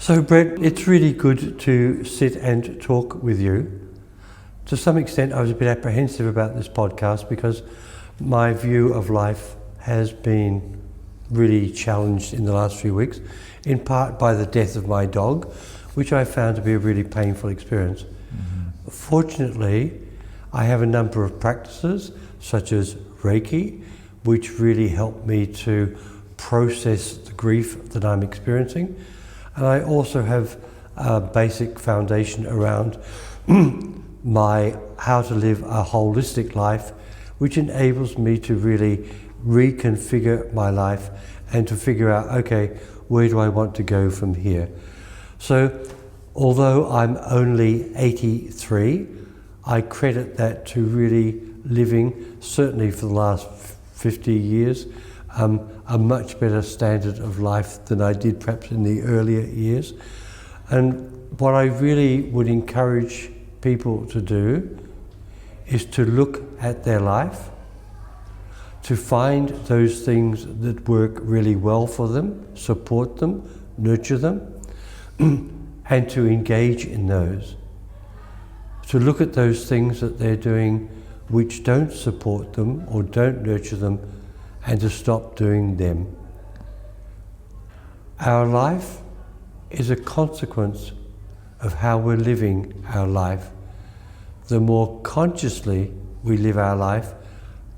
So Brett, it's really good to sit and talk with you. To some extent I was a bit apprehensive about this podcast because my view of life has been really challenged in the last few weeks, in part by the death of my dog, which I found to be a really painful experience. Mm-hmm. Fortunately, I have a number of practices such as Reiki, which really help me to process the grief that I'm experiencing. And I also have a basic foundation around how to live a holistic life, which enables me to really reconfigure my life and to figure out, okay, where do I want to go from here? So, although I'm only 83, I credit that to really living, certainly for the last 50 years, a much better standard of life than I did perhaps in the earlier years. And what I really would encourage people to do is to look at their life, to find those things that work really well for them, support them, nurture them, and to engage in those. To look at those things that they're doing which don't support them or don't nurture them, and to stop doing them. Our life is a consequence of how we're living our life. The more consciously we live our life,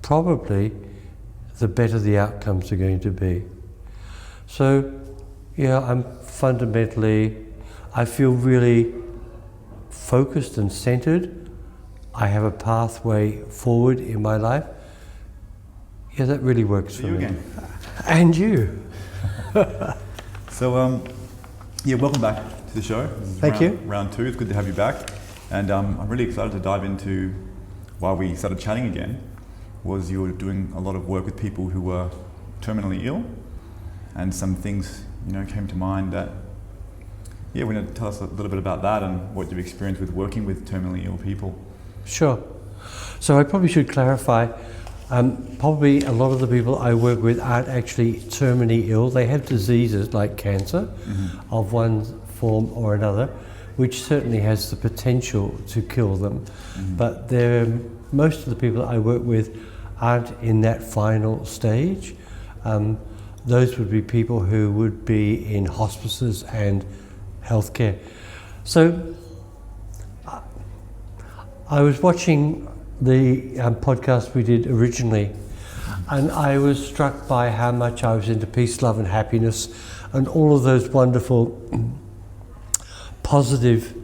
probably the better the outcomes are going to be. So, I feel really focused and centered. I have a pathway forward in my life. Yeah, that really works for me. Again. And you. So, welcome back to the show. Thank you. Round 2, it's good to have you back. And I'm really excited to dive into why we started chatting again, was you were doing a lot of work with people who were terminally ill, and some things, came to mind that, we want to tell us a little bit about that and what you've experienced with working with terminally ill people. Sure. So I probably should clarify, probably a lot of the people I work with aren't actually terminally ill. They have diseases like cancer of one form or another, which certainly has the potential to kill them. But most of the people I work with aren't in that final stage. Those would be people who would be in hospices and healthcare. So I was watching the podcast we did originally, and I was struck by how much I was into peace, love and happiness and all of those wonderful positive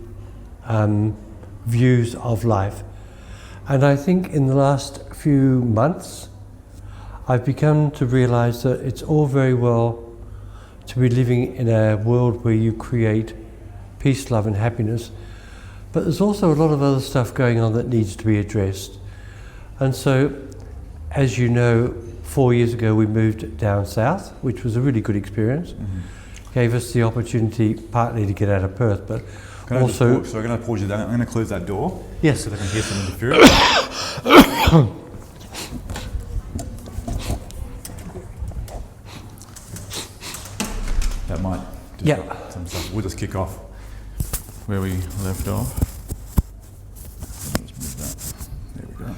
views of life. And I think in the last few months I've begun to realize that it's all very well to be living in a world where you create peace, love and happiness, but there's also a lot of other stuff going on that needs to be addressed. And so, as you know, 4 years ago we moved down south, which was a really good experience. Gave us the opportunity partly to get out of Perth, but also... So I'm going to pause you down. I'm going to close that door. Yes. So that I can hear some interference. That might disrupt some stuff. We'll just kick off where we left off. Let's move that. There we go.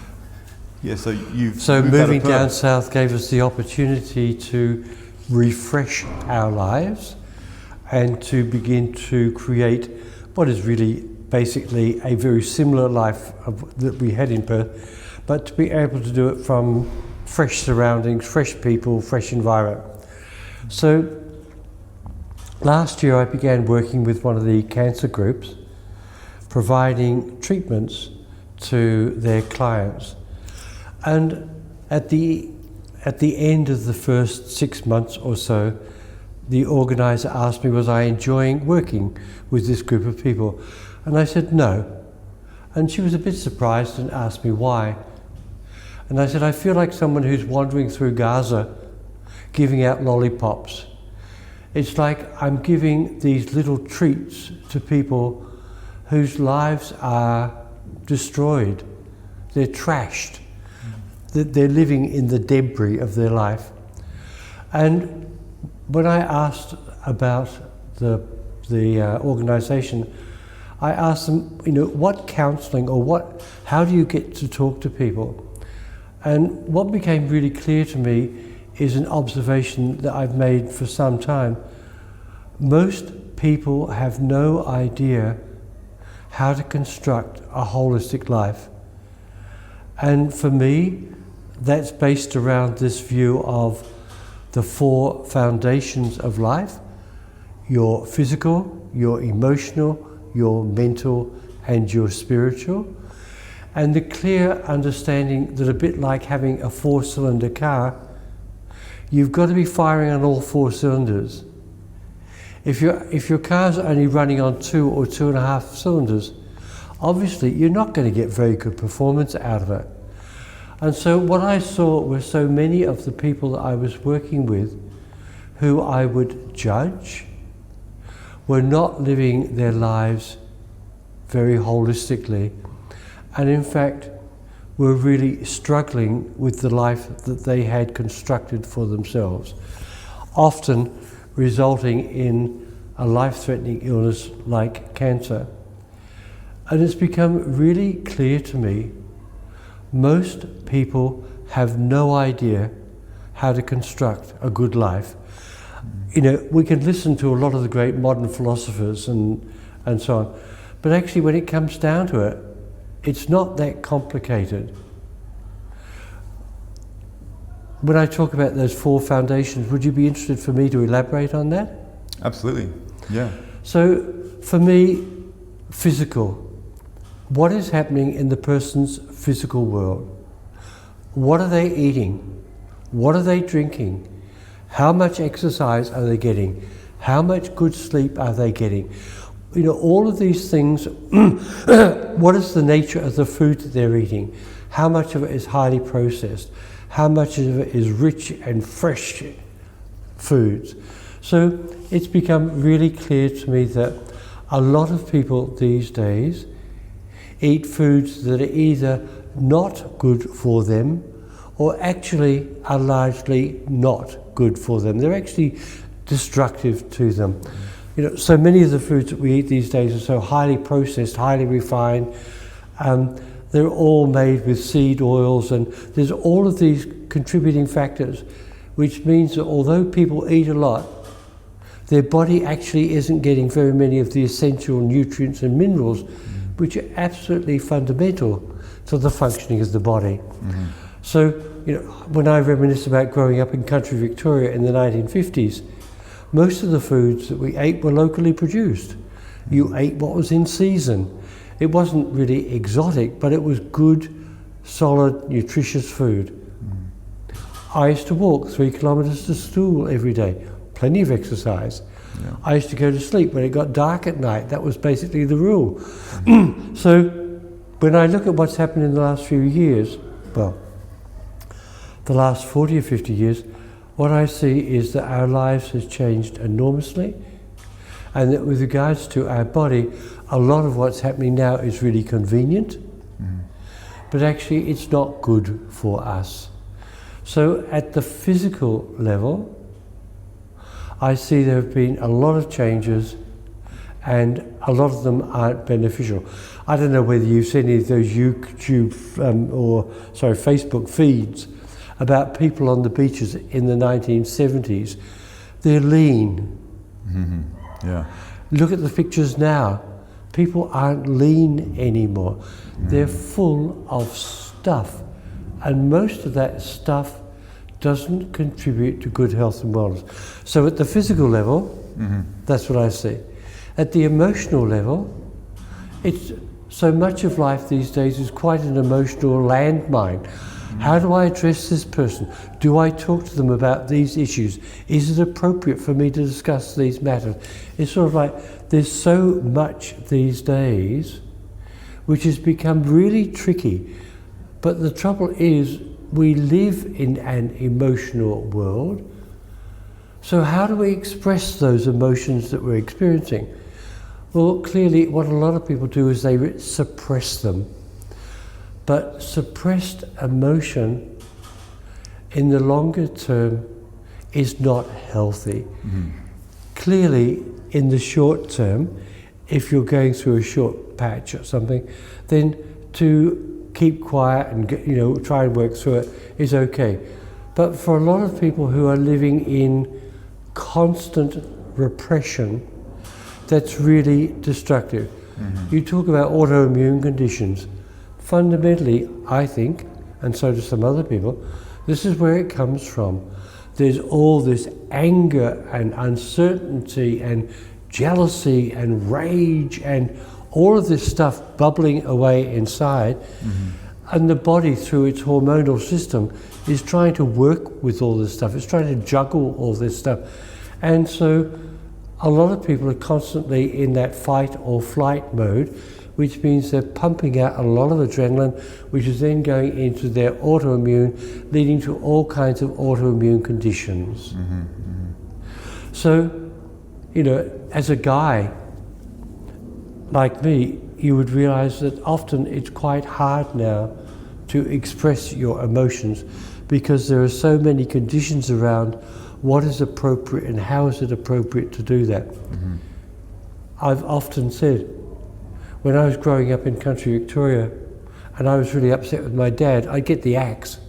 Yeah, so you've... So moving down south gave us the opportunity to refresh our lives and to begin to create what is really basically a very similar life that we had in Perth, but to be able to do it from fresh surroundings, fresh people, fresh environment. So last year I began working with one of the cancer groups, providing treatments to their clients. And at the end of the first 6 months or so, the organizer asked me, was I enjoying working with this group of people? And I said no. And she was a bit surprised and asked me why. And I said, I feel like someone who's wandering through Gaza, giving out lollipops. It's like I'm giving these little treats to people whose lives are destroyed. They're trashed. They're living in the debris of their life. And when I asked about the the organisation, I asked them, you know, what counselling or how do you get to talk to people? And what became really clear to me is an observation that I've made for some time. Most people have no idea how to construct a holistic life. And for me, that's based around this view of the 4 foundations of life: your physical, your emotional, your mental, and your spiritual. And the clear understanding that, a bit like having a 4-cylinder car, you've got to be firing on all 4 cylinders. If your car's only running on 2 or 2.5 cylinders, obviously you're not going to get very good performance out of it. And so what I saw were so many of the people that I was working with who I would judge were not living their lives very holistically, and in fact were really struggling with the life that they had constructed for themselves, often resulting in a life-threatening illness like cancer. And it's become really clear to me, most people have no idea how to construct a good life. You know, we can listen to a lot of the great modern philosophers and so on, but actually when it comes down to it, it's not that complicated. When I talk about those 4 foundations, would you be interested for me to elaborate on that? Absolutely, yeah. So for me, physical. What is happening in the person's physical world? What are they eating? What are they drinking? How much exercise are they getting? How much good sleep are they getting? You know, all of these things, what is the nature of the food that they're eating? How much of it is highly processed? How much of it is rich and fresh foods? So it's become really clear to me that a lot of people these days eat foods that are either not good for them or actually are largely not good for them. They're actually destructive to them. You know, so many of the foods that we eat these days are so highly processed, highly refined. They're all made with seed oils, and there's all of these contributing factors, which means that although people eat a lot, their body actually isn't getting very many of the essential nutrients and minerals, which are absolutely fundamental to the functioning of the body. Mm-hmm. So, you know, when I reminisce about growing up in country Victoria in the 1950s, most of the foods that we ate were locally produced. You ate what was in season. It wasn't really exotic, but it was good, solid, nutritious food. I used to walk 3 kilometres to school every day, plenty of exercise. Yeah. I used to go to sleep when it got dark at night. That was basically the rule. So when I look at what's happened in the last few years, well, the last 40 or 50 years, what I see is that our lives has changed enormously, and that with regards to our body, a lot of what's happening now is really convenient, but actually it's not good for us. So at the physical level, I see there have been a lot of changes, and a lot of them aren't beneficial. I don't know whether you've seen any of those Facebook feeds about people on the beaches in the 1970s. They're lean. Mm-hmm. Yeah. Look at the pictures now. People aren't lean anymore. They're full of stuff, and most of that stuff doesn't contribute to good health and wellness. So at the physical level, that's what I see. At the emotional level, it's so much of life these days is quite an emotional landmine. How do I address this person? Do I talk to them about these issues? Is it appropriate for me to discuss these matters? It's sort of like there's so much these days which has become really tricky. But the trouble is we live in an emotional world. So how do we express those emotions that we're experiencing? Well, clearly what a lot of people do is they suppress them. But suppressed emotion in the longer term is not healthy. Clearly, in the short term, if you're going through a short patch or something, then to keep quiet and try and work through it is okay. But for a lot of people who are living in constant repression, that's really destructive. Mm-hmm. You talk about autoimmune conditions. Fundamentally, I think, and so do some other people, this is where it comes from. There's all this anger and uncertainty and jealousy and rage and all of this stuff bubbling away inside. Mm-hmm. And the body, through its hormonal system, is trying to work with all this stuff. It's trying to juggle all this stuff. And so a lot of people are constantly in that fight or flight mode, which means they're pumping out a lot of adrenaline, which is then going into their autoimmune, leading to all kinds of autoimmune conditions. Mm-hmm, mm-hmm. So, as a guy like me, you would realize that often it's quite hard now to express your emotions because there are so many conditions around what is appropriate and how is it appropriate to do that. Mm-hmm. I've often said, when I was growing up in country Victoria and I was really upset with my dad, I'd get the axe.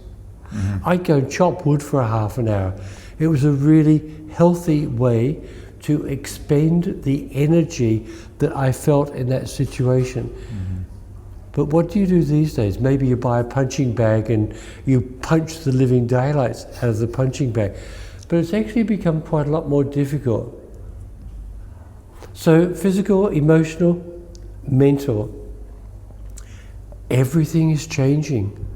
Mm-hmm. I'd go and chop wood for a half an hour. It was a really healthy way to expend the energy that I felt in that situation. Mm-hmm. But what do you do these days? Maybe you buy a punching bag and you punch the living daylights out of the punching bag. But it's actually become quite a lot more difficult. So physical, emotional, mental, everything is changing.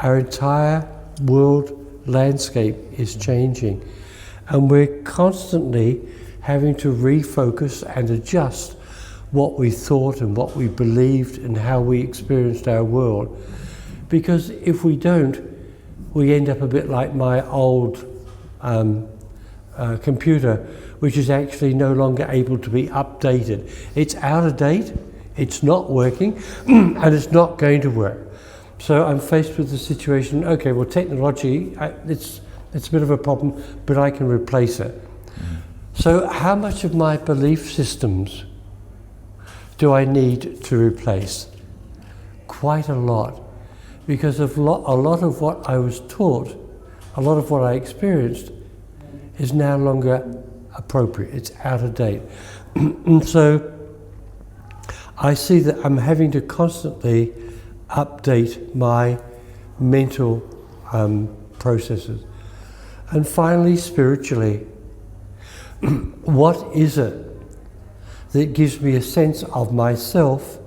Our entire world landscape is changing. And we're constantly having to refocus and adjust what we thought and what we believed and how we experienced our world. Because if we don't, we end up a bit like my old computer, which is actually no longer able to be updated. It's out of date, it's not working, and it's not going to work. So I'm faced with the situation, okay, well technology, it's a bit of a problem, but I can replace it. So how much of my belief systems do I need to replace? Quite a lot, because a lot of what I was taught, a lot of what I experienced is no longer appropriate, it's out of date. And so I see that I'm having to constantly update my mental processes. And finally, spiritually, what is it that gives me a sense of myself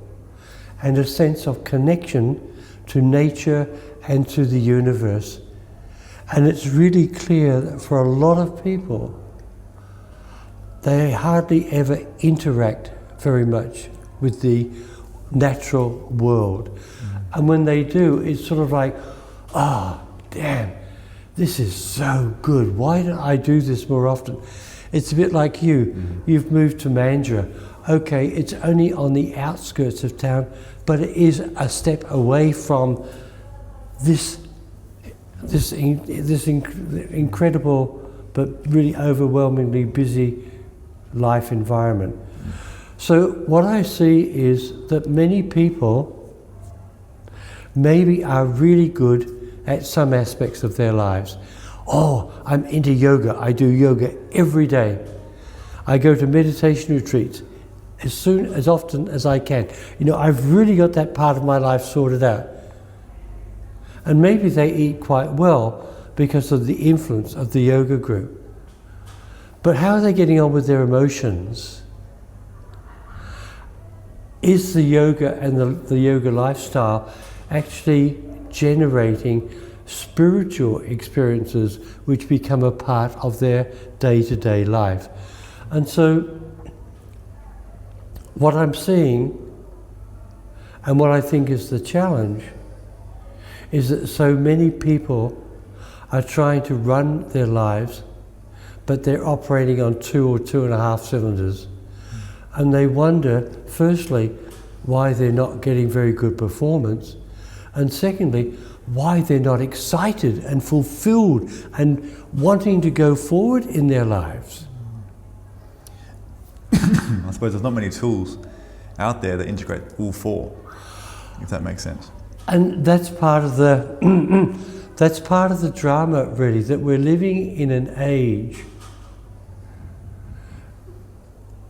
and a sense of connection to nature and to the universe? And it's really clear that for a lot of people, they hardly ever interact very much with the natural world. Mm-hmm. And when they do, it's sort of like, damn, this is so good. Why don't I do this more often? It's a bit like you. Mm-hmm. You've moved to Mandurah. Okay, it's only on the outskirts of town, but it is a step away from this incredible but really overwhelmingly busy life environment. So what I see is that many people maybe are really good at some aspects of their lives. Oh, I'm into yoga. I do yoga every day. I go to meditation retreats as often as I can. I've really got that part of my life sorted out. And maybe they eat quite well because of the influence of the yoga group. But how are they getting on with their emotions? Is the yoga and the yoga lifestyle actually generating spiritual experiences which become a part of their day-to-day life? And so what I'm seeing, and what I think is the challenge, is that so many people are trying to run their lives, but they're operating on 2 or 2.5 cylinders. And they wonder, firstly, why they're not getting very good performance, and secondly, why they're not excited and fulfilled and wanting to go forward in their lives. I suppose there's not many tools out there that integrate all four, if that makes sense. And that's part of the that's part of the drama, really, that we're living in an age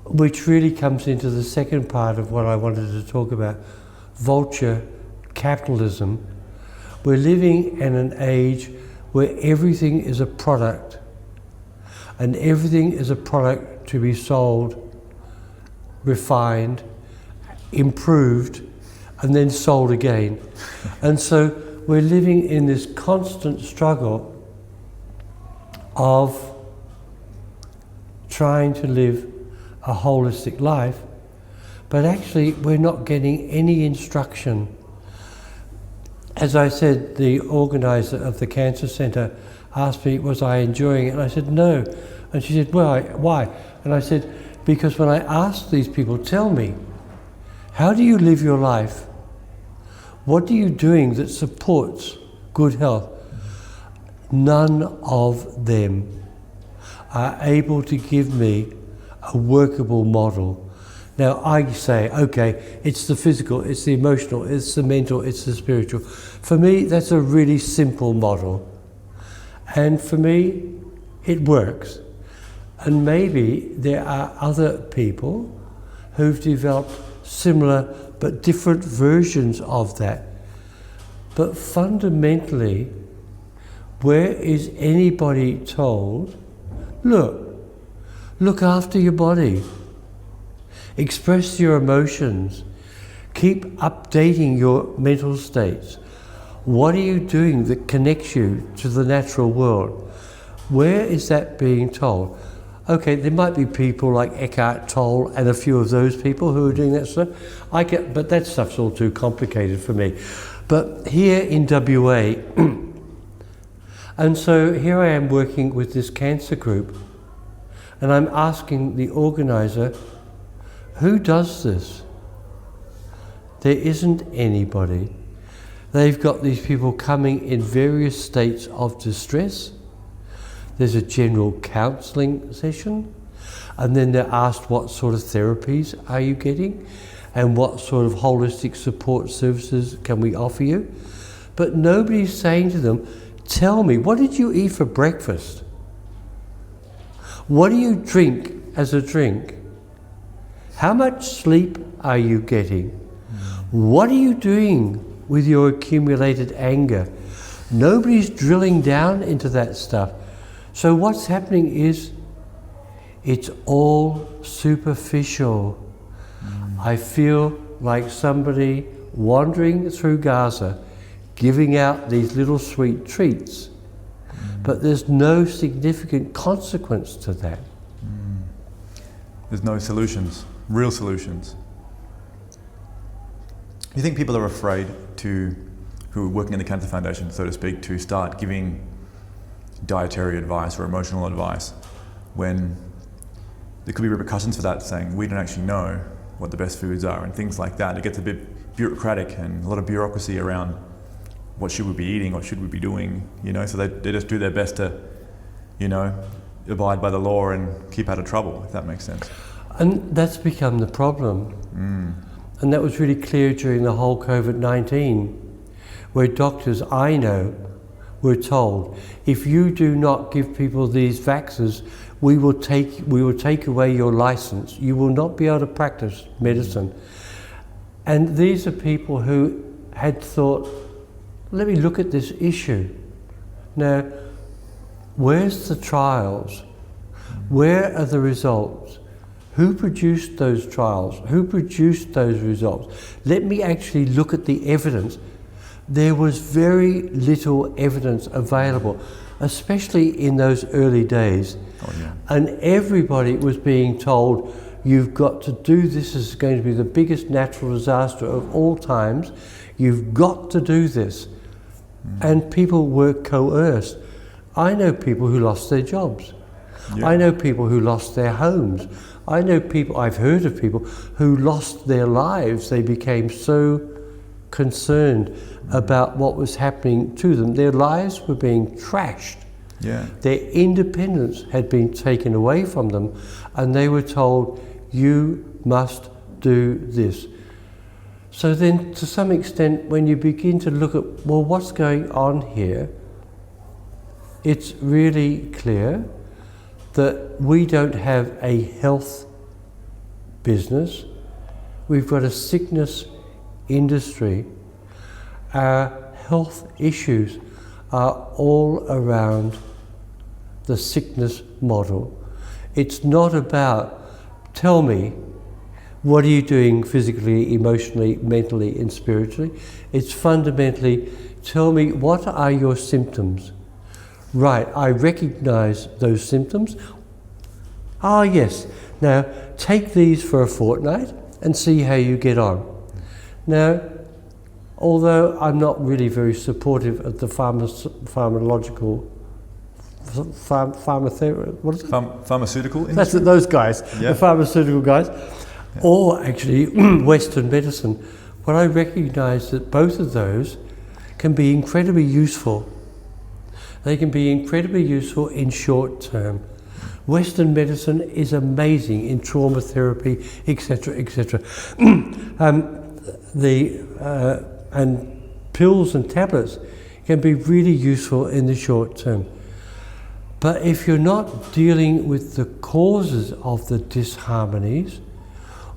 which really comes into the second part of what I wanted to talk about, vulture capitalism. We're living in an age where everything is a product, and everything is a product to be sold, refined, improved, and then sold again. And so we're living in this constant struggle of trying to live a holistic life, but actually we're not getting any instruction. As I said, the organizer of the cancer centre asked me, was I enjoying it? And I said, no. And she said, why? And I said, because when I asked these people, tell me, how do you live your life? What are you doing that supports good health? None of them are able to give me a workable model. Now I say, okay, it's the physical, it's the emotional, it's the mental, it's the spiritual. For me, that's a really simple model. And for me, it works. And maybe there are other people who've developed similar but different versions of that. But fundamentally, where is anybody told, look after your body, express your emotions, keep updating your mental states. What are you doing that connects you to the natural world? Where is that being told? Okay, there might be people like Eckhart Tolle and a few of those people who are doing that stuff. But that stuff's all too complicated for me. But here in WA, and so here I am working with this cancer group, and I'm asking the organizer, who does this? There isn't anybody. They've got these people coming in various states of distress. There's a general counselling session, and then they're asked what sort of therapies are you getting and what sort of holistic support services can we offer you. But nobody's saying to them, tell me, what did you eat for breakfast? What do you drink as a drink? How much sleep are you getting? What are you doing with your accumulated anger? Nobody's drilling down into that stuff. So what's happening is, it's all superficial. I feel like somebody wandering through Gaza, giving out these little sweet treats, but there's no significant consequence to that. There's no solutions, real solutions. Do you think people are afraid who are working in the Cancer Foundation, so to speak, to start giving dietary advice or emotional advice when there could be repercussions for that, saying we don't actually know what the best foods are and things like that? It gets a bit bureaucratic and a lot of bureaucracy around what should we be eating, what should we be doing, so they just do their best to, abide by the law and keep out of trouble, if that makes sense. And that's become the problem. And that was really clear during the whole COVID-19, where doctors I know were told, if you do not give people these vaxes, we will take away your license. You will not be able to practice medicine. And these are people who had thought, let me look at this issue. Now, where's the trials? Where are the results? Who produced those trials? Who produced those results? Let me actually look at the evidence. There was very little evidence available, especially in those early days. Oh, yeah. And everybody was being told, you've got to do this, this is going to be the biggest natural disaster of all times. You've got to do this. And people were coerced. I know people who lost their jobs. Yeah. I know people who lost their homes. I've heard of people who lost their lives. They became so concerned about what was happening to them. Their lives were being trashed. Yeah. Their independence had been taken away from them, and they were told, you must do this. So then, to some extent, when you begin to look at, well, what's going on here, it's really clear that we don't have a health business. We've got a sickness industry. Our health issues are all around the sickness model. It's not about, tell me, what are you doing physically, emotionally, mentally, and spiritually? It's fundamentally, tell me, what are your symptoms? Right, I recognize those symptoms. Ah, yes. Now, take these for a fortnight and see how you get on. Now, although I'm not really very supportive of the pharmacological what is it? Pharmaceutical industry? That's it, those guys, Yeah. the pharmaceutical guys, or actually Western medicine. What I recognise that both of those can be incredibly useful. They can be incredibly useful in short term. Western medicine is amazing in trauma therapy, etc., etc. And pills and tablets can be really useful in the short term. But if you're not dealing with the causes of the disharmonies,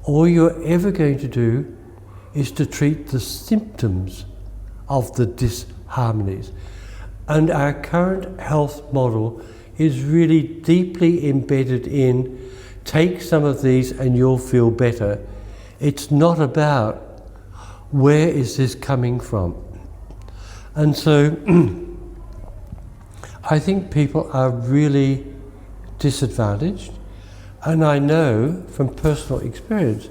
all you're ever going to do is to treat the symptoms of the disharmonies. And our current health model is really deeply embedded in, take some of these and you'll feel better. It's not about, where is this coming from? And so I think people are really disadvantaged. And I know from personal experience,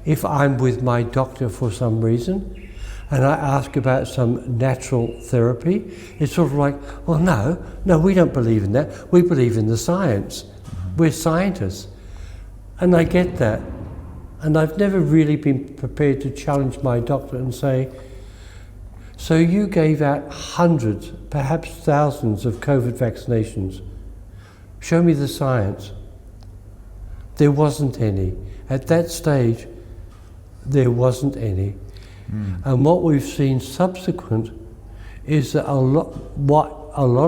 if I'm with my doctor for some reason and I ask about some natural therapy, it's sort of like, well, no, we don't believe in that. We believe in the science. We're scientists. And I get that. And I've never really been prepared to challenge my doctor and say, so you gave out hundreds, perhaps thousands of COVID vaccinations. Show me the science. There wasn't any. At that stage, there wasn't any. And what we've seen subsequent is that a lot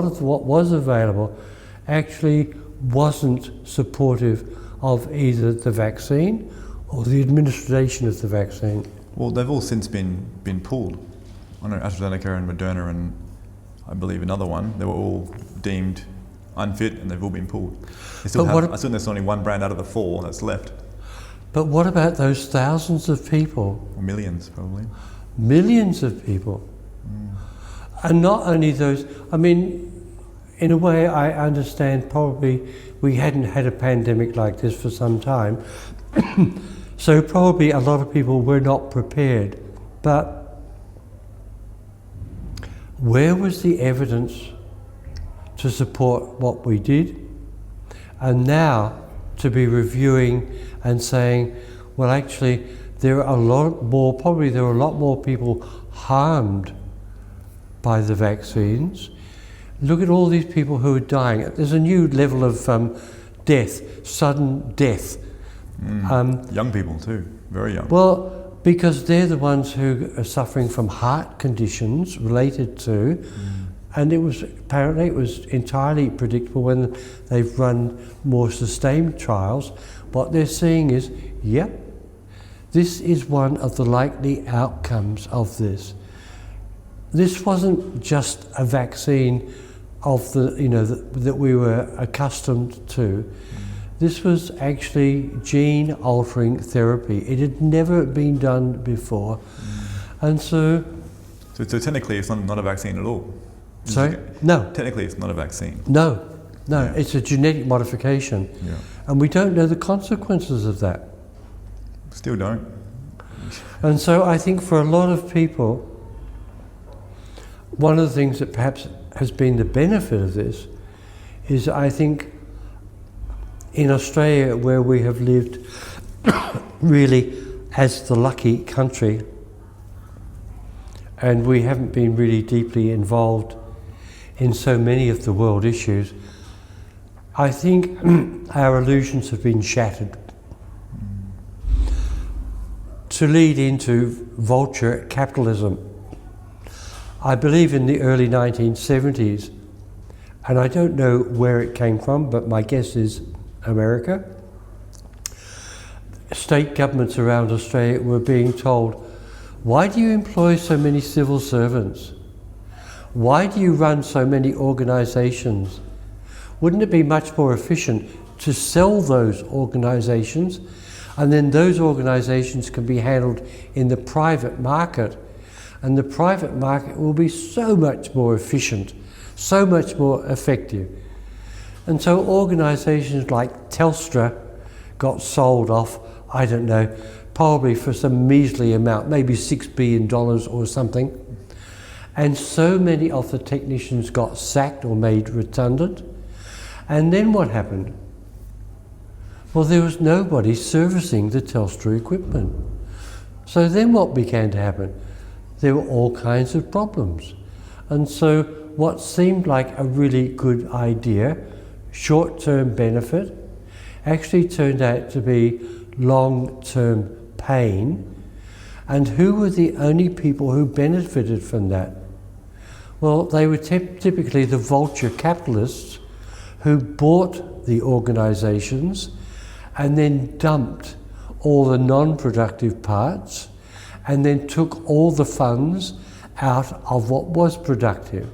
of what was available actually wasn't supportive of either the vaccine or the administration of the vaccine. Well, they've all since been pulled. I know AstraZeneca and Moderna and I believe another one, they were all deemed unfit and they've all been pulled. I assume there's only one brand out of the 4 that's left. But what about those thousands of people? Or millions, probably. Millions of people. And not only those, I mean, in a way I understand probably we hadn't had a pandemic like this for some time. So probably a lot of people were not prepared. But where was the evidence to support what we did? And now to be reviewing and saying, well, actually, there are a lot more people harmed by the vaccines. Look at all these people who are dying. There's a new level of death, sudden death. Young people too, very young. Well, because they're the ones who are suffering from heart conditions related to, and it was entirely predictable when they've run more sustained trials. What they're seeing is, this is one of the likely outcomes of this. This wasn't just a vaccine of that we were accustomed to. This was actually gene-altering therapy. It had never been done before. And so technically it's not a vaccine at all. Sorry? No. Technically it's not a vaccine. No, it's a genetic modification. Yeah. And we don't know the consequences of that. Still don't. And so I think for a lot of people, one of the things that perhaps has been the benefit of this is, I think, in Australia, where we have lived really as the lucky country, and we haven't been really deeply involved in so many of the world issues, I think our illusions have been shattered. to lead into vulture capitalism. I believe in the early 1970s, and I don't know where it came from, but my guess is America. State governments around Australia were being told, why do you employ so many civil servants? Why do you run so many organisations? Wouldn't it be much more efficient to sell those organisations, and then those organisations can be handled in the private market, and the private market will be so much more efficient, so much more effective. And so organisations like Telstra got sold off, I don't know, probably for some measly amount, maybe $6 billion or something. And so many of the technicians got sacked or made redundant. And then what happened? Well, there was nobody servicing the Telstra equipment. So then what began to happen? There were all kinds of problems. And so what seemed like a really good idea, short-term benefit, actually turned out to be long-term pain. And who were the only people who benefited from that? Well, they were typically the vulture capitalists who bought the organisations and then dumped all the non-productive parts and then took all the funds out of what was productive.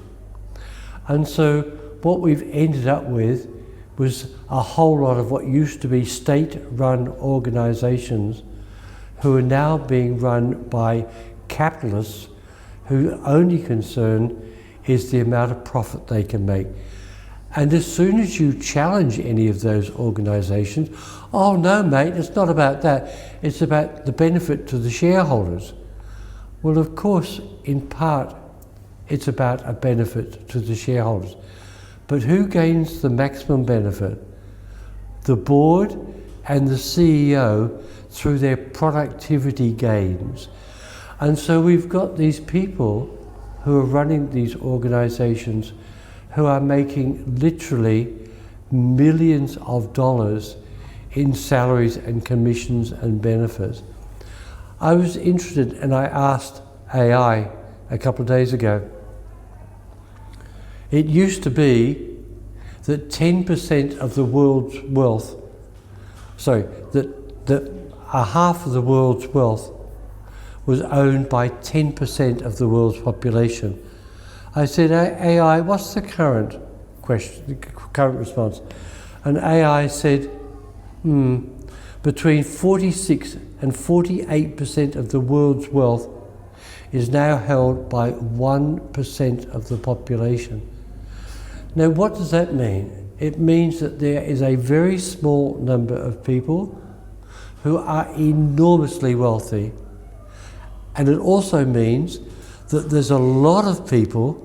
And so what we've ended up with was a whole lot of what used to be state-run organisations who are now being run by capitalists whose only concern is the amount of profit they can make. And as soon as you challenge any of those organisations, oh no mate, it's not about that, it's about the benefit to the shareholders. Well, of course, in part, it's about a benefit to the shareholders. But who gains the maximum benefit? The board and the CEO through their productivity gains. And so we've got these people who are running these organisations who are making literally millions of dollars in salaries and commissions and benefits. I was interested and I asked AI a couple of days ago. It used to be that 10% of the world's wealth, that a half of the world's wealth was owned by 10% of the world's population. I said, AI, what's the current response? And AI said, between 46 and 48% of the world's wealth is now held by 1% of the population. Now, what does that mean? It means that there is a very small number of people who are enormously wealthy. And it also means that there's a lot of people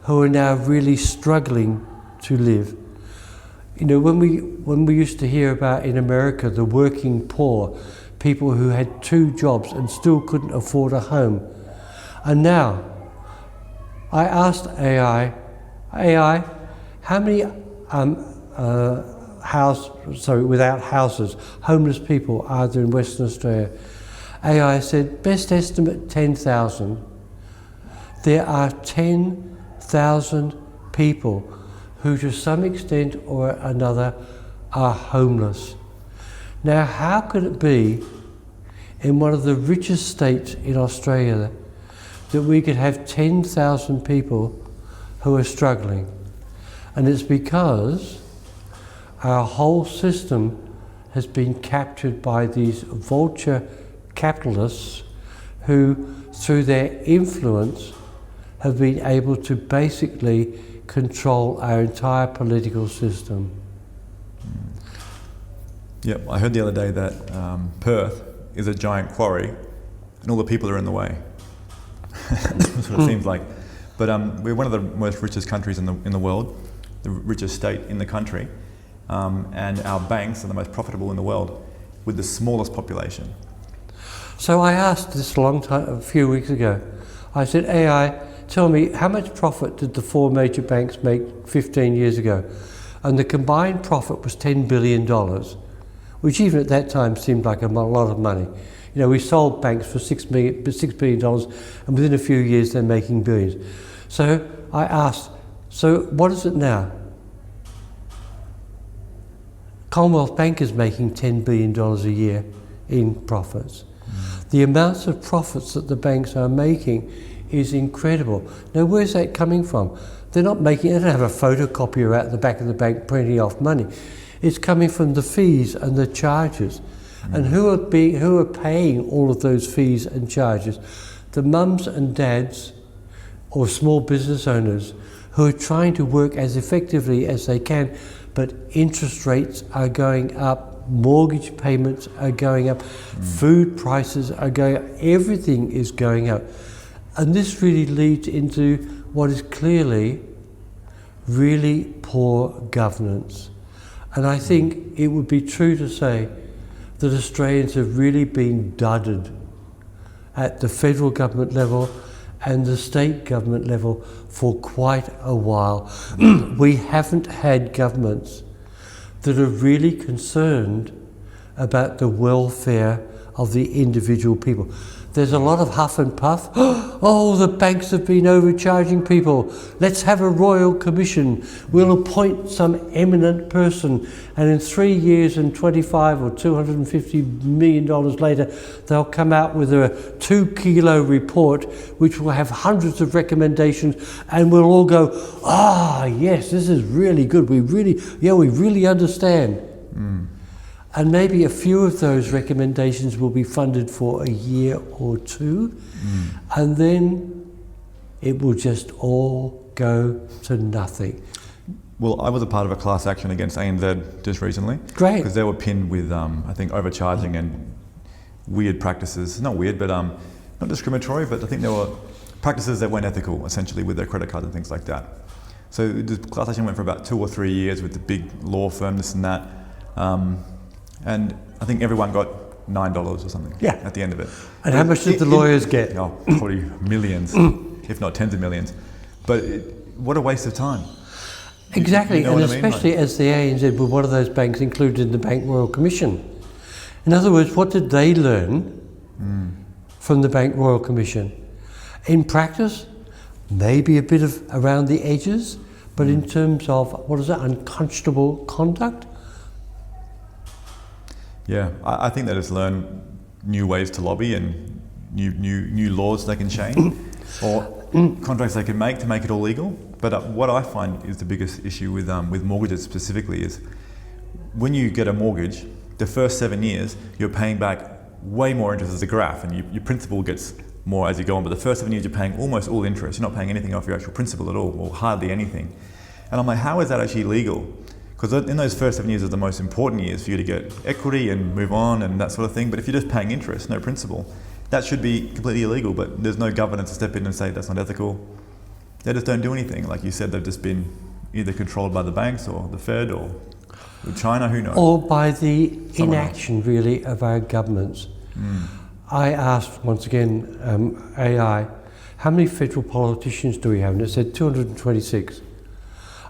who are now really struggling to live. You know, when we used to hear about in America the working poor, people who had 2 jobs and still couldn't afford a home. And now, I asked AI, how many without houses, homeless people are there in Western Australia? AI said, best estimate 10,000. There are 10,000 people who to some extent or another are homeless. Now, how could it be in one of the richest states in Australia that we could have 10,000 people who are struggling? And it's because our whole system has been captured by these vulture capitalists who, through their influence, have been able to basically control our entire political system. Yep, I heard the other day that Perth is a giant quarry and all the people are in the way. That's what it seems like. But we're one of the most richest countries in the world, the richest state in the country, and our banks are the most profitable in the world with the smallest population. So I asked this a few weeks ago, I said, AI, tell me, how much profit did the 4 major banks make 15 years ago? And the combined profit was $10 billion, which even at that time seemed like a lot of money. You know, we sold banks for $6 billion, and within a few years they're making billions. So I asked, so what is it now? Commonwealth Bank is making $10 billion a year in profits. The amounts of profits that the banks are making is incredible. Now, where's that coming from? They're not making, they don't have a photocopier out the back of the bank printing off money. It's coming from the fees and the charges. And who are paying all of those fees and charges? The mums and dads or small business owners who are trying to work as effectively as they can, but interest rates are going up, mortgage payments are going up, food prices are going up, everything is going up. And this really leads into what is clearly really poor governance. And I think it would be true to say that Australians have really been dudded at the federal government level and the state government level for quite a while. We haven't had governments that are really concerned about the welfare of the individual people. There's a lot of huff and puff. Oh, the banks have been overcharging people. Let's have a royal commission. We'll appoint some eminent person, and in 3 years and 25 or $250 million later, they'll come out with a 2-kilo report which will have hundreds of recommendations, and we'll all go, ah, yes, this is really good. We really understand. And maybe a few of those recommendations will be funded for a year or two, and then it will just all go to nothing. Well, I was a part of a class action against ANZ just recently. Great. Because they were pinned with, I think, overcharging and weird practices. Not weird, but not discriminatory, but I think there were practices that weren't ethical, essentially, with their credit cards and things like that. So the class action went for about 2 or 3 years with the big law firm, this and that. And I think everyone got $9 or something at the end of it. And how much did the lawyers get? Oh, probably millions, if not tens of millions. But what a waste of time. Exactly, You know and what I mean? especially as the ANZ were one of those banks included in the Bank Royal Commission. In other words, what did they learn from the Bank Royal Commission? In practice, maybe a bit of around the edges, but in terms of, unconscionable conduct? Yeah, I think they just learn new ways to lobby and new laws they can change or contracts they can make to make it all legal. But what I find is the biggest issue with mortgages specifically is when you get a mortgage, the first 7 years you're paying back way more interest as a graph, and your principal gets more as you go on. But the first 7 years you're paying almost all interest. You're not paying anything off your actual principal at all, or hardly anything. And I'm like, how is that actually legal? Because in those first 7 years are the most important years for you to get equity and move on and that sort of thing. But if you're just paying interest, no principal, that should be completely illegal. But there's no governance to step in and say that's not ethical. They just don't do anything. Like you said, they've just been either controlled by the banks or the Fed or China, who knows? Or by the inaction, really, of our governments. I asked, once again, AI, how many federal politicians do we have? And it said 226.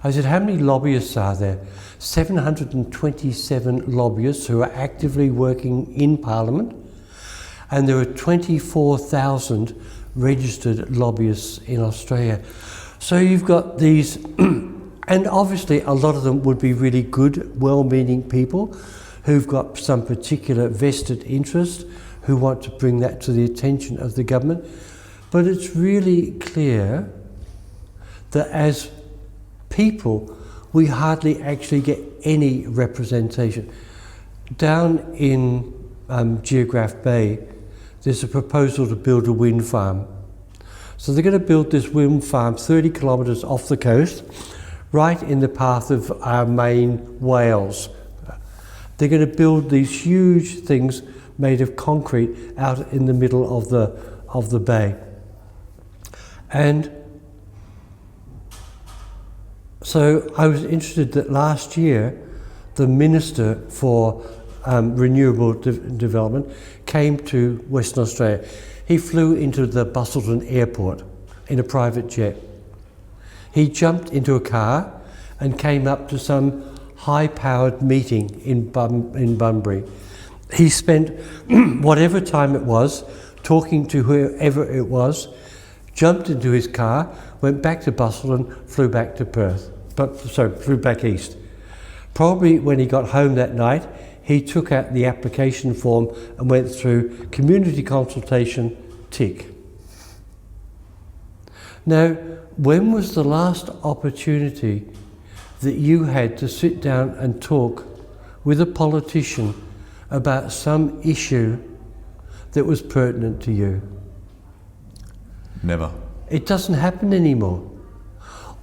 I said, how many lobbyists are there? 727 lobbyists who are actively working in Parliament, and there are 24,000 registered lobbyists in Australia. So you've got these, and obviously a lot of them would be really good, well-meaning people who've got some particular vested interest, who want to bring that to the attention of the government. But it's really clear that as people, we hardly actually get any representation. Down in Geograph Bay, there's a proposal to build a wind farm. So they're going to build this wind farm 30 kilometres off the coast, right in the path of our main whales. They're going to build these huge things made of concrete out in the middle of the bay. And so I was interested that last year the Minister for Renewable Development came to Western Australia. He flew into the Busselton airport in a private jet. He jumped into a car and came up to some high-powered meeting in Bunbury. He spent whatever time it was talking to whoever it was, jumped into his car, went back to Bustle and flew back to Perth. Flew back east. Probably when he got home that night, he took out the application form and went through community consultation, tick. Now, when was the last opportunity that you had to sit down and talk with a politician about some issue that was pertinent to you? Never. It doesn't happen anymore.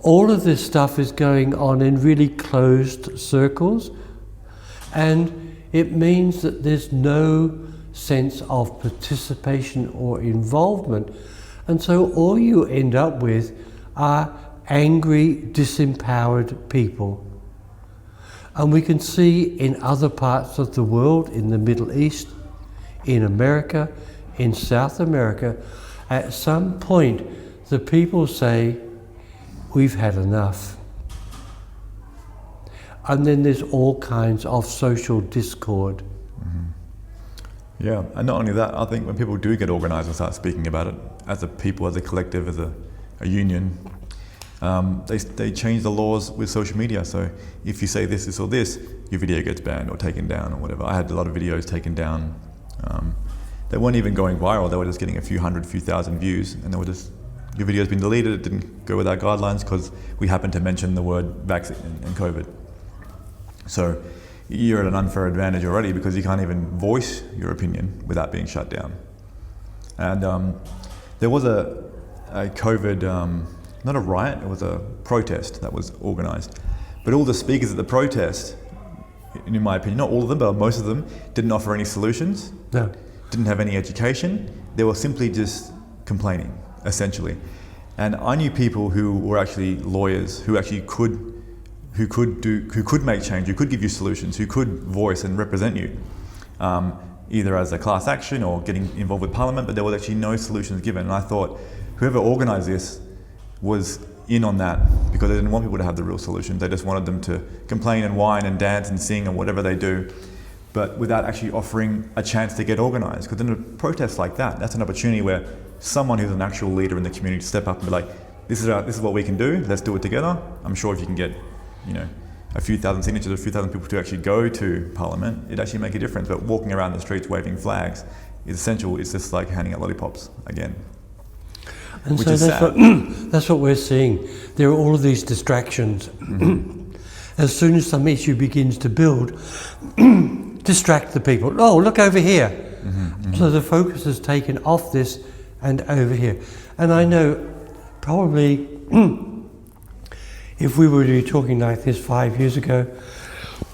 All of this stuff is going on in really closed circles, and it means that there's no sense of participation or involvement. And so all you end up with are angry, disempowered people. And we can see in other parts of the world, in the Middle East, in America, in South America, at some point the people say, we've had enough. And then there's all kinds of social discord. Mm-hmm. Yeah, and not only that, I think when people do get organised and start speaking about it, as a people, as a collective, as a union, they change the laws with social media. So if you say this or this, your video gets banned or taken down or whatever. I had a lot of videos taken down. They weren't even going viral, they were just getting a few hundred, few thousand views, and they were just, your video's been deleted, it didn't go with our guidelines because we happened to mention the word vaccine and COVID. So you're at an unfair advantage already because you can't even voice your opinion without being shut down. And there was a COVID, not a riot, it was a protest that was organised. But all the speakers at the protest, in my opinion, not all of them, but most of them, didn't offer any solutions. No. Didn't have any education. They were simply just complaining, essentially. And I knew people who were actually lawyers, who actually could make change, who could give you solutions, who could voice and represent you, either as a class action or getting involved with Parliament, but there was actually no solutions given. And I thought whoever organised this was in on that because they didn't want people to have the real solutions. They just wanted them to complain and whine and dance and sing and whatever they do, but without actually offering a chance to get organised. Because in a protest like that, that's an opportunity where someone who's an actual leader in the community to step up and be like, this is what we can do, let's do it together. I'm sure if you can get, a few thousand signatures, a few thousand people to actually go to Parliament, it'd actually make a difference. But walking around the streets waving flags is essential. It's just like handing out lollipops again. And which so is sad. That's what we're seeing. There are all of these distractions. Mm-hmm. As soon as some issue begins to build, distract the people. Oh, look over here. Mm-hmm, mm-hmm. So the focus is taken off this and over here. And I know probably if we were to be talking like this 5 years ago,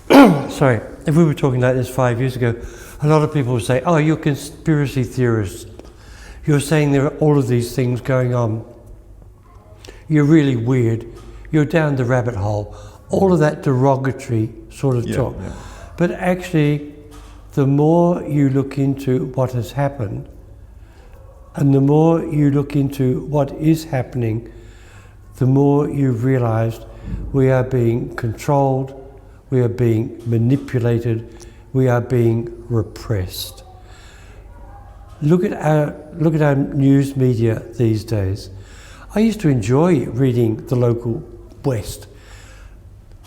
if we were talking like this 5 years ago, a lot of people would say, oh, you're conspiracy theorists. You're saying there are all of these things going on. You're really weird. You're down the rabbit hole. All of that derogatory sort of talk. Yeah. But actually, the more you look into what has happened, and the more you look into what is happening, the more you've realized we are being controlled, we are being manipulated, we are being repressed. Look at our news media these days. I used to enjoy reading the local West.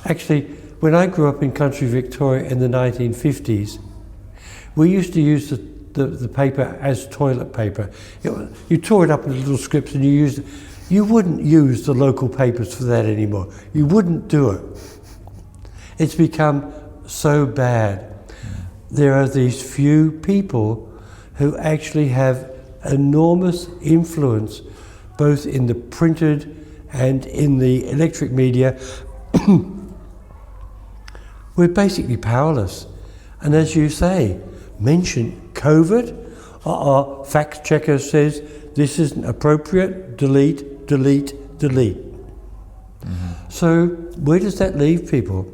Actually, when I grew up in country Victoria in the 1950s, we used to use the paper as toilet paper. You tore it up into little strips and you used it. You wouldn't use the local papers for that anymore. You wouldn't do it. It's become so bad. There are these few people who actually have enormous influence both in the printed and in the electric media. We're basically powerless. And as you say, mention COVID, fact checker says this isn't appropriate, delete, delete, delete. Mm-hmm. So where does that leave people?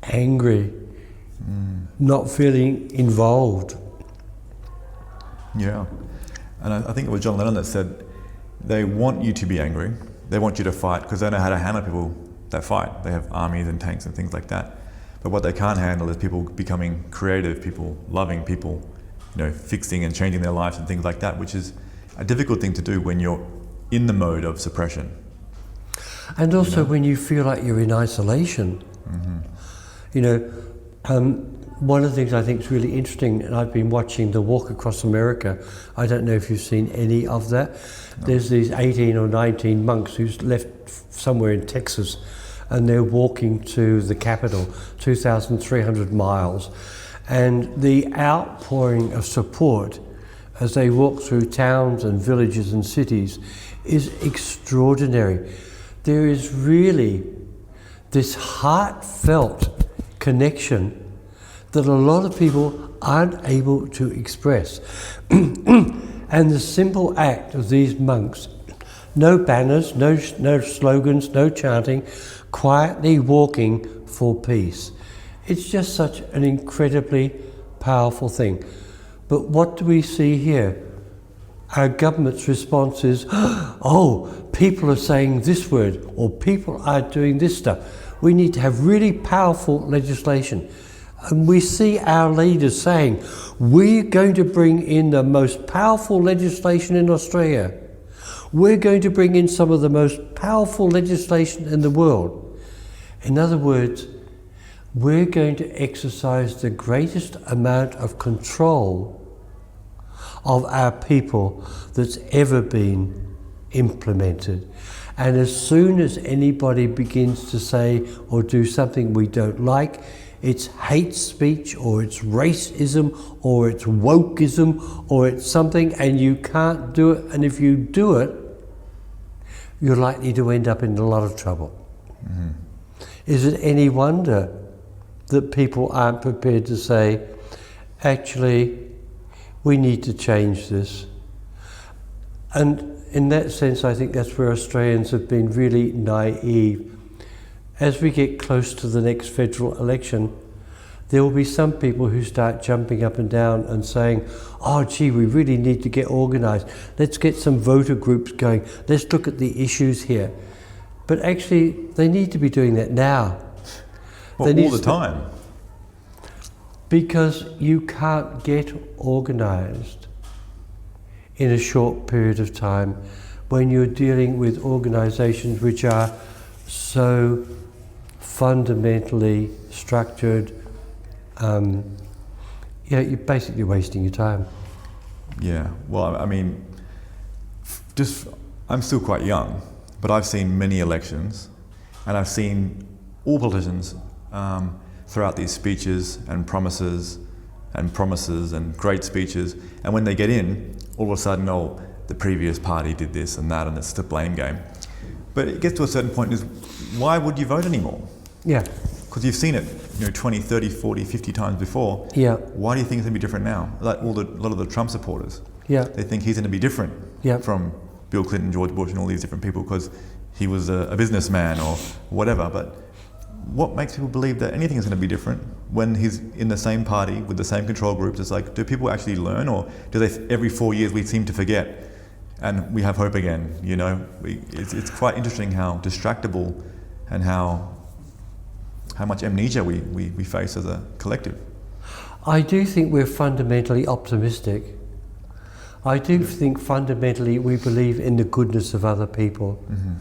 Angry, not feeling involved. Yeah, and I think it was John Lennon that said they want you to be angry, they want you to fight because they know how to handle people that fight. They have armies and tanks and things like that. But what they can't handle is people becoming creative, people loving, people, fixing and changing their lives and things like that, which is a difficult thing to do when you're in the mode of suppression. And also when you feel like you're in isolation. One of the things I think is really interesting, and I've been watching the Walk Across America. I don't know if you've seen any of that. No. There's these 18 or 19 monks who's left somewhere in Texas, and they're walking to the capital, 2,300 miles. And the outpouring of support as they walk through towns and villages and cities is extraordinary. There is really this heartfelt connection that a lot of people aren't able to express. And the simple act of these monks, no banners, no slogans, no chanting, quietly walking for peace. It's just such an incredibly powerful thing. But what do we see here? Our government's response is, oh, people are saying this word, or people are doing this stuff. We need to have really powerful legislation. And we see our leaders saying, we're going to bring in the most powerful legislation in Australia. We're going to bring in some of the most powerful legislation in the world. In other words, we're going to exercise the greatest amount of control of our people that's ever been implemented. And as soon as anybody begins to say or do something we don't like, it's hate speech, or it's racism, or it's wokeism, or it's something, and you can't do it. And if you do it, you're likely to end up in a lot of trouble. Mm-hmm. Is it any wonder that people aren't prepared to say, actually, we need to change this? And in that sense, I think that's where Australians have been really naive. As we get close to the next federal election, there will be some people who start jumping up and down and saying, oh gee, we really need to get organised. Let's get some voter groups going. Let's look at the issues here. But actually, they need to be doing that now. Well, all the time. Because you can't get organised in a short period of time when you're dealing with organisations which are so fundamentally structured. You're basically wasting your time. Yeah, well, I mean, I'm still quite young, but I've seen many elections, and I've seen all politicians throughout these speeches and promises and great speeches, and when they get in, all of a sudden, oh, the previous party did this and that, and it's the blame game. But it gets to a certain point, is why would you vote anymore? Yeah. Because you've seen it 20, 30, 40, 50 times before. Yeah. Why do you think it's going to be different now? Like a lot of the Trump supporters. Yeah. They think he's going to be different from Bill Clinton, George Bush, and all these different people because he was a businessman or whatever. But what makes people believe that anything is going to be different when he's in the same party with the same control groups? It's like, do people actually learn, or do they every 4 years we seem to forget and we have hope again? It's quite interesting how distractible and how much amnesia we face as a collective. I do think we're fundamentally optimistic. I do think fundamentally we believe in the goodness of other people. Mm-hmm.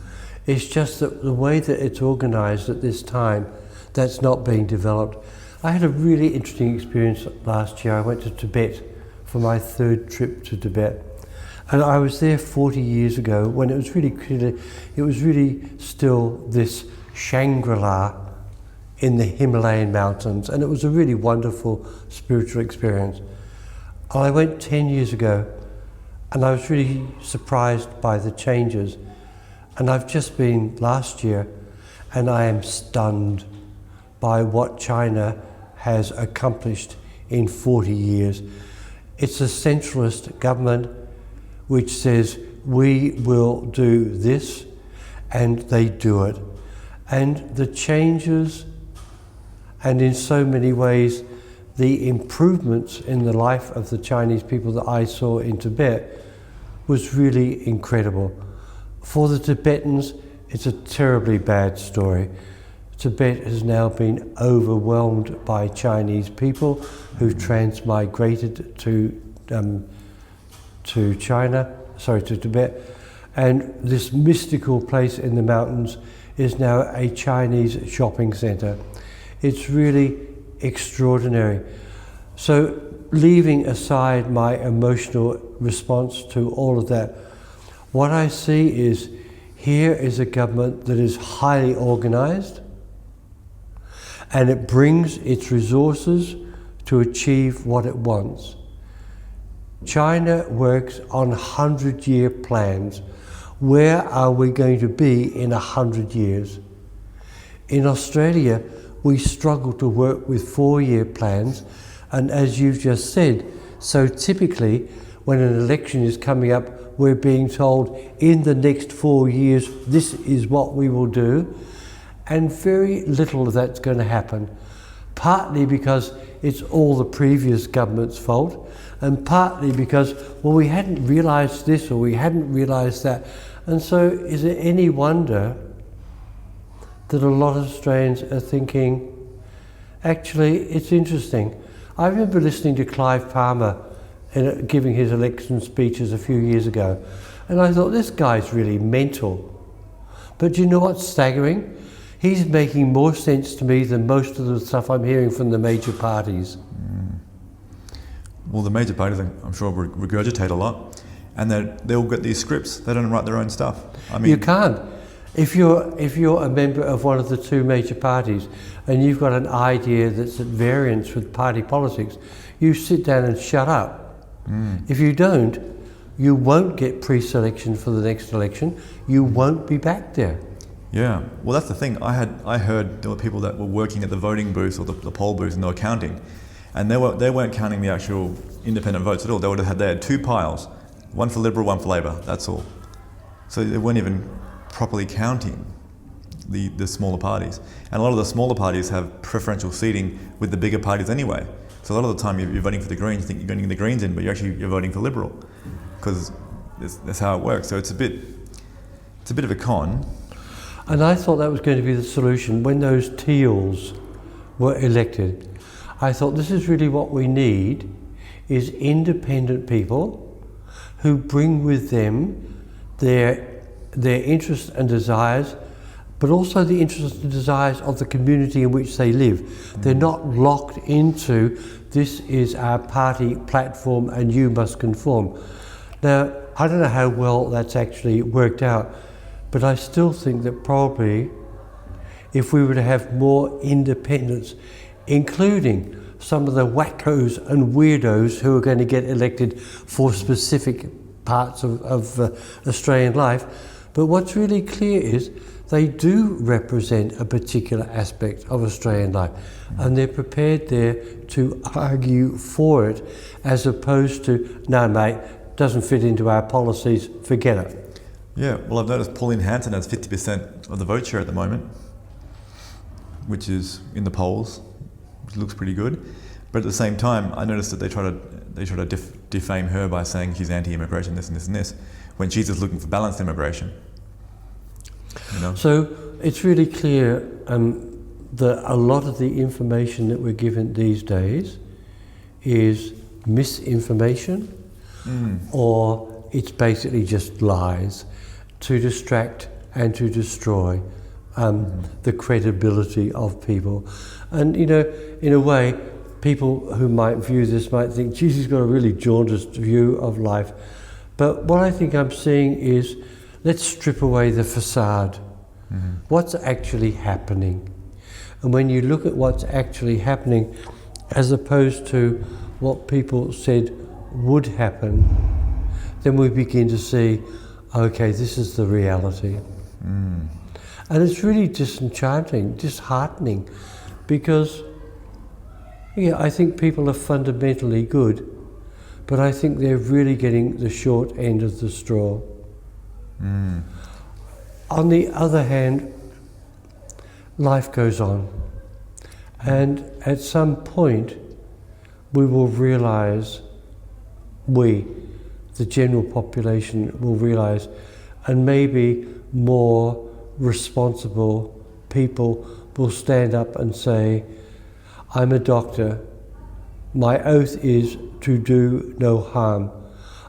It's just that the way that it's organised at this time, that's not being developed. I had a really interesting experience last year. I went to Tibet for my third trip to Tibet. And I was there 40 years ago when it was really still this Shangri-La in the Himalayan mountains, and it was a really wonderful spiritual experience. I went 10 years ago, and I was really surprised by the changes. And I've just been last year, and I am stunned by what China has accomplished in 40 years. It's a centralist government which says, we will do this, and they do it. And the changes, and in so many ways, the improvements in the life of the Chinese people that I saw in Tibet was really incredible. For the Tibetans, it's a terribly bad story. Tibet has now been overwhelmed by Chinese people who've transmigrated to Tibet. And this mystical place in the mountains is now a Chinese shopping centre. It's really extraordinary. So, leaving aside my emotional response to all of that, what I see is here is a government that is highly organised, and it brings its resources to achieve what it wants. China works on 100-year plans. Where are we going to be in 100 years? In Australia, we struggle to work with 4-year plans, and as you've just said, so typically when an election is coming up, we're being told in the next 4 years, this is what we will do, and very little of that's going to happen. Partly because it's all the previous government's fault, and partly because, well, we hadn't realised this or we hadn't realised that. And so is it any wonder that a lot of Australians are thinking, actually, it's interesting. I remember listening to Clive Palmer giving his election speeches a few years ago, and I thought, this guy's really mental. But do you know what's staggering? He's making more sense to me than most of the stuff I'm hearing from the major parties. Well, the major parties, I'm sure, regurgitate a lot, and they'll get these scripts. They don't write their own stuff. I mean, you can't. If you're a member of one of the two major parties and you've got an idea that's at variance with party politics, you sit down and shut up. If you don't, you won't get pre-selection for the next election. You won't be back there. Yeah, well, that's the thing. I heard there were people that were working at the voting booths or the poll booths, and they were counting, and they weren't counting the actual independent votes at all. They had 2 piles, one for Liberal, one for Labor. That's all. So they weren't even properly counting the smaller parties, and a lot of the smaller parties have preferential seating with the bigger parties anyway. So a lot of the time you're voting for the Greens, you think you're getting the Greens in, but you're voting for Liberal, because that's how it works. So it's a bit of a con. And I thought that was going to be the solution. When those Teals were elected, I thought this is really what we need, is independent people who bring with them their interests and desires, but also the interests and desires of the community in which they live. They're not locked into, this is our party platform and you must conform. Now, I don't know how well that's actually worked out, but I still think that probably if we were to have more independence, including some of the wackos and weirdos who are going to get elected for specific parts of Australian life, but what's really clear is they do represent a particular aspect of Australian life, and they're prepared there to argue for it, as opposed to, no mate, doesn't fit into our policies, forget it. Yeah, well, I've noticed Pauline Hanson has 50% of the vote share at the moment, which is in the polls, which looks pretty good. But at the same time, I noticed that they try to defame her by saying she's anti-immigration, this and this and this, when she's just looking for balanced immigration. You know? So it's really clear that a lot of the information that we're given these days is misinformation, or it's basically just lies to distract and to destroy the credibility of people. And you know, in a way, people who might view this might think, geez, he's got a really jaundiced view of life. But what I think I'm seeing is, let's strip away the facade. What's actually happening? And when you look at what's actually happening, as opposed to what people said would happen, then we begin to see, okay, this is the reality. And it's really disenchanting, disheartening, because I think people are fundamentally good, but I think they're really getting the short end of the straw. On the other hand, life goes on, and at some point we will realise, the general population will realise, and maybe more responsible people will stand up and say, I'm a doctor. My oath is to do no harm.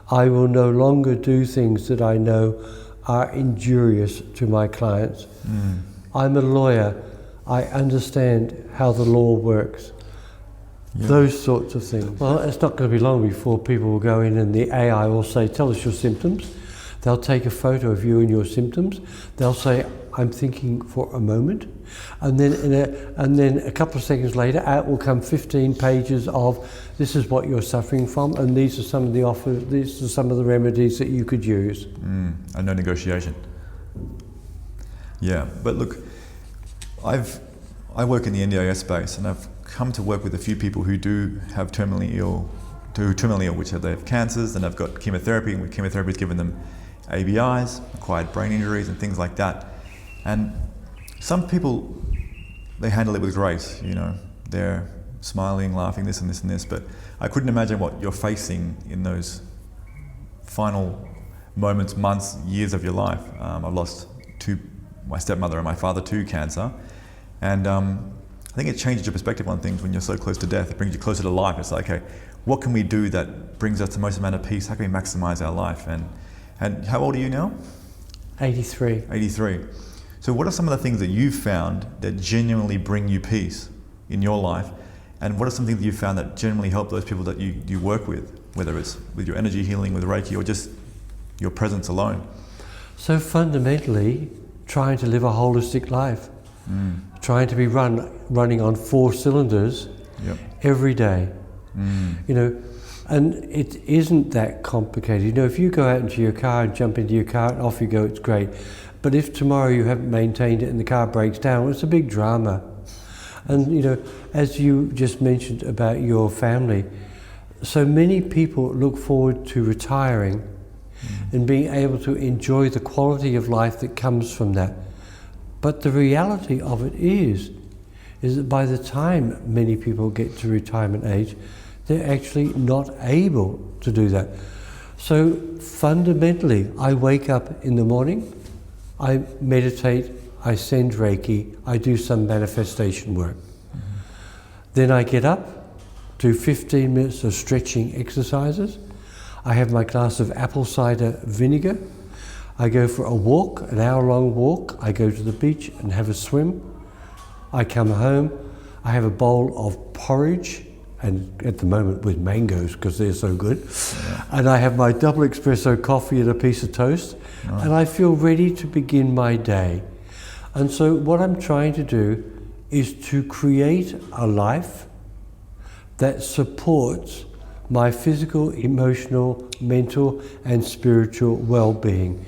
I will no longer do things that I know are injurious to my clients. I'm a lawyer. I understand how the law works. Yeah. Those sorts of things. Well, it's not going to be long before people will go in and the AI will say, tell us your symptoms. They'll take a photo of you and your symptoms. They'll say, I'm thinking for a moment. And then a couple of seconds later, out will come 15 pages of, this is what you're suffering from, and these are some of the offers, these are some of the remedies that you could use. And no negotiation. Yeah, but look, I work in the NDIS space, and I've come to work with a few people who do have terminally ill, which they have cancers, and they've got chemotherapy, and chemotherapy has given them ABIs, acquired brain injuries, and things like that. And some people, they handle it with grace, you know, they're smiling, laughing, this and this and this, but I couldn't imagine what you're facing in those final moments, months, years of your life. I've lost my stepmother and my father to cancer, and I think it changes your perspective on things when you're so close to death. It brings you closer to life. It's like, okay, what can we do that brings us the most amount of peace? How can we maximize our life? And how old are you now? 83. 83. So what are some of the things that you've found that genuinely bring you peace in your life? And what are some things that you've found that genuinely help those people that you work with, whether it's with your energy healing, with Reiki, or just your presence alone? So fundamentally, trying to live a holistic life. Trying to be running on 4 cylinders every day. You know, and it isn't that complicated. You know, if you go out into your car and jump into your car and off you go, it's great. But if tomorrow you haven't maintained it and the car breaks down, well, it's a big drama. And you know, as you just mentioned about your family, so many people look forward to retiring and being able to enjoy the quality of life that comes from that. But the reality of it is that by the time many people get to retirement age, they're actually not able to do that. So fundamentally, I wake up in the morning, I meditate, I send Reiki, I do some manifestation work. Then I get up, do 15 minutes of stretching exercises. I have my glass of apple cider vinegar. I go for a walk, an hour-long walk. I go to the beach and have a swim. I come home, I have a bowl of porridge, and at the moment with mangoes because they're so good. And I have my double espresso coffee and a piece of toast, and I feel ready to begin my day. And so what I'm trying to do is to create a life that supports my physical, emotional, mental, and spiritual well-being.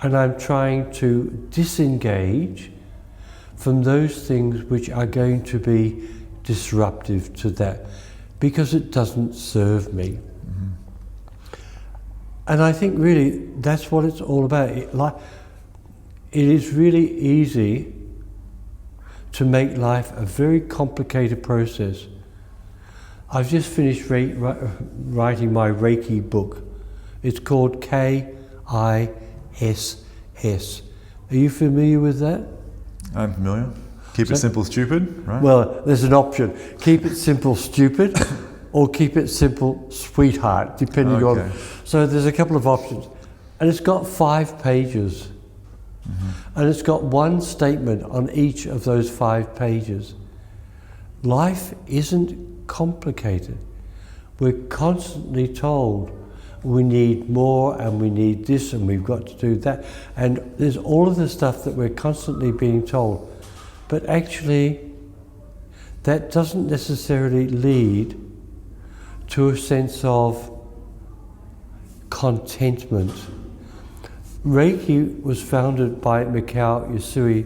And I'm trying to disengage from those things which are going to be disruptive to that, because it doesn't serve me. And I think really that's what it's all about. It is really easy to make life a very complicated process. I've just finished writing my Reiki book. It's called KISS. Are you familiar with that? I'm familiar. Keep it simple, stupid, right? Well, there's an option. Keep it simple, stupid, or keep it simple, sweetheart, depending on. So there's a couple of options. And it's got 5 pages. And it's got one statement on each of those 5 pages. Life isn't complicated. We're constantly told we need more and we need this and we've got to do that. And there's all of the stuff that we're constantly being told. But actually, that doesn't necessarily lead to a sense of contentment. Reiki was founded by Mikao Usui,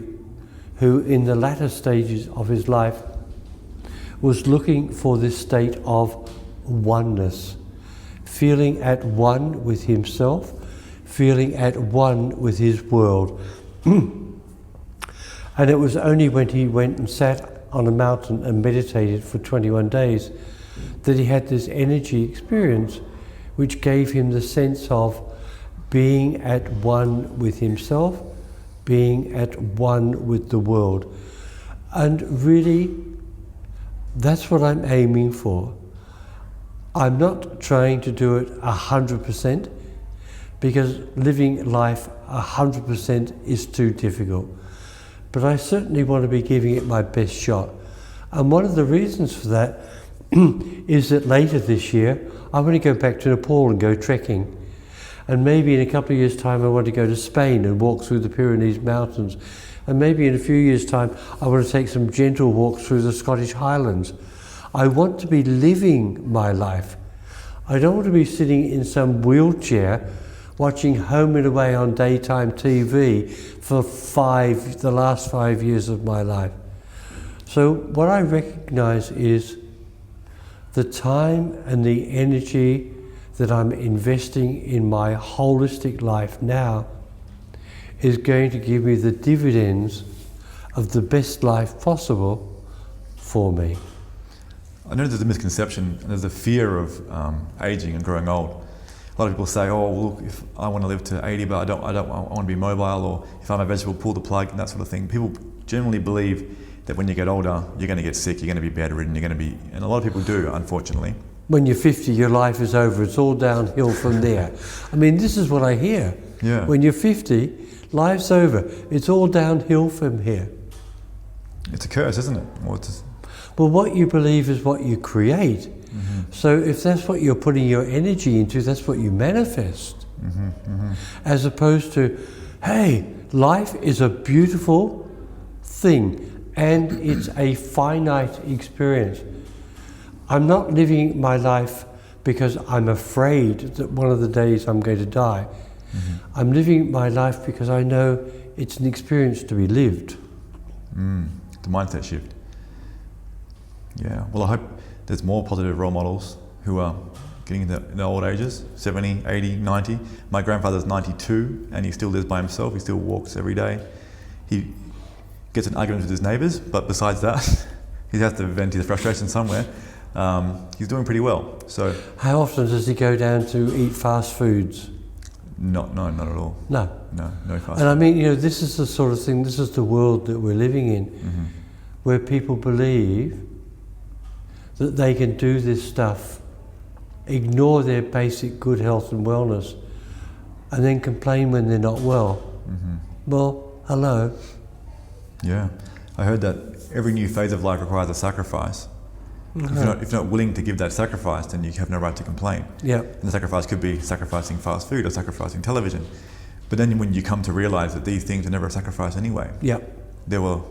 who in the latter stages of his life was looking for this state of oneness, feeling at one with himself, feeling at one with his world. And it was only when he went and sat on a mountain and meditated for 21 days that he had this energy experience which gave him the sense of being at one with himself, being at one with the world. And really, that's what I'm aiming for. I'm not trying to do it 100%, because living life 100% is too difficult. But I certainly want to be giving it my best shot. And one of the reasons for that is that later this year, I want to go back to Nepal and go trekking. And maybe in a couple of years' time, I want to go to Spain and walk through the Pyrenees Mountains. And maybe in a few years' time, I want to take some gentle walks through the Scottish Highlands. I want to be living my life. I don't want to be sitting in some wheelchair watching Home and Away on daytime TV for the last 5 years of my life. So what I recognize is the time and the energy that I'm investing in my holistic life now is going to give me the dividends of the best life possible for me. I know there's a misconception and there's a fear of aging and growing old. A lot of people say, oh, look, if I want to live to 80, but I want to be mobile, or if I'm a vegetable, pull the plug, and that sort of thing. People generally believe that when you get older, you're going to get sick, you're going to be bedridden, and a lot of people do, unfortunately. When you're 50, your life is over. It's all downhill from there. I mean, this is what I hear. Yeah. When you're 50, life's over. It's all downhill from here. It's a curse, isn't it? Well, what you believe is what you create. Mm-hmm. So if that's what you're putting your energy into, that's what you manifest. Mm-hmm. Mm-hmm. As opposed to, hey, life is a beautiful thing and it's a finite experience. I'm not living my life because I'm afraid that one of the days I'm going to die. Mm-hmm. I'm living my life because I know it's an experience to be lived. The mindset shift. Yeah, well, I hope there's more positive role models who are getting in the old ages, 70, 80, 90. My grandfather's 92 and he still lives by himself. He still walks every day. He gets in arguments with his neighbours, but besides that, he has to vent his frustration somewhere. He's doing pretty well. So, how often does he go down to eat fast foods? No, not at all. No fast food. And I mean, this is the sort of thing, this is the world that we're living in, mm-hmm. where people believe that they can do this stuff, ignore their basic good health and wellness, and then complain when they're not well. Mm-hmm. Well, hello. Yeah, I heard that every new phase of life requires a sacrifice. Mm-hmm. If you're not willing to give that sacrifice, then you have no right to complain. Yep. And the sacrifice could be sacrificing fast food or sacrificing television. But then when you come to realize that these things are never a sacrifice anyway, yep. they were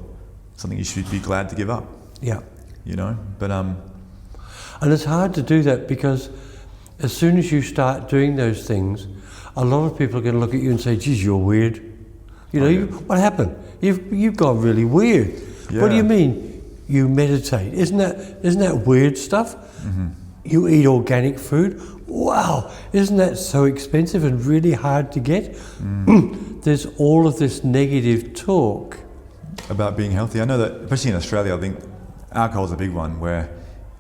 something you should be glad to give up. Yeah. But and it's hard to do that because as soon as you start doing those things, a lot of people are going to look at you and say, geez, you're weird. What happened? You've gone really weird. Yeah. What do you mean? You meditate. Isn't that weird stuff? Mm-hmm. You eat organic food. Wow, isn't that so expensive and really hard to get? Mm. There's all of this negative talk about being healthy. I know that, especially in Australia, I think alcohol is a big one where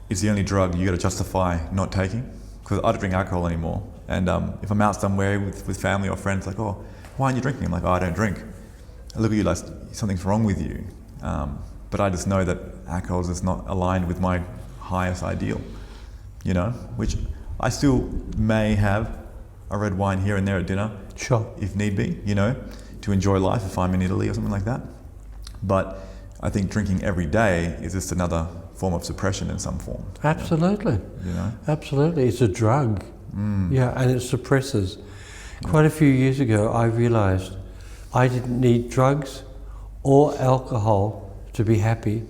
it's the only drug you got to justify not taking. Because I don't drink alcohol anymore, and if I'm out somewhere with family or friends, like, oh, why aren't you drinking? I'm like, oh, I don't drink. I look at you like something's wrong with you. But I just know that alcohol is not aligned with my highest ideal, which I still may have a red wine here and there at dinner, sure, if need be, to enjoy life if I'm in Italy or something like that. But I think drinking every day is just another form of suppression in some form. Absolutely. Absolutely. It's a drug. Yeah, and it suppresses. Yeah. Quite a few years ago, I realized I didn't need drugs or alcohol to be happy.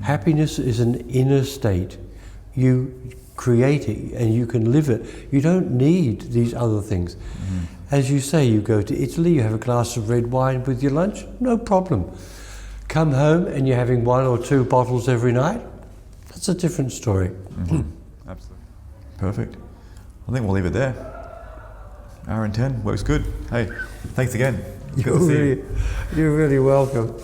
Happiness is an inner state. You create it and you can live it. You don't need these other things. As you say, you go to Italy, you have a glass of red wine with your lunch, no problem. Come home and you're having 1 or 2 bottles every night, that's a different story. Absolutely. Perfect. I think we'll leave it there. Hour and 10, works good. Hey, thanks again. You're really welcome.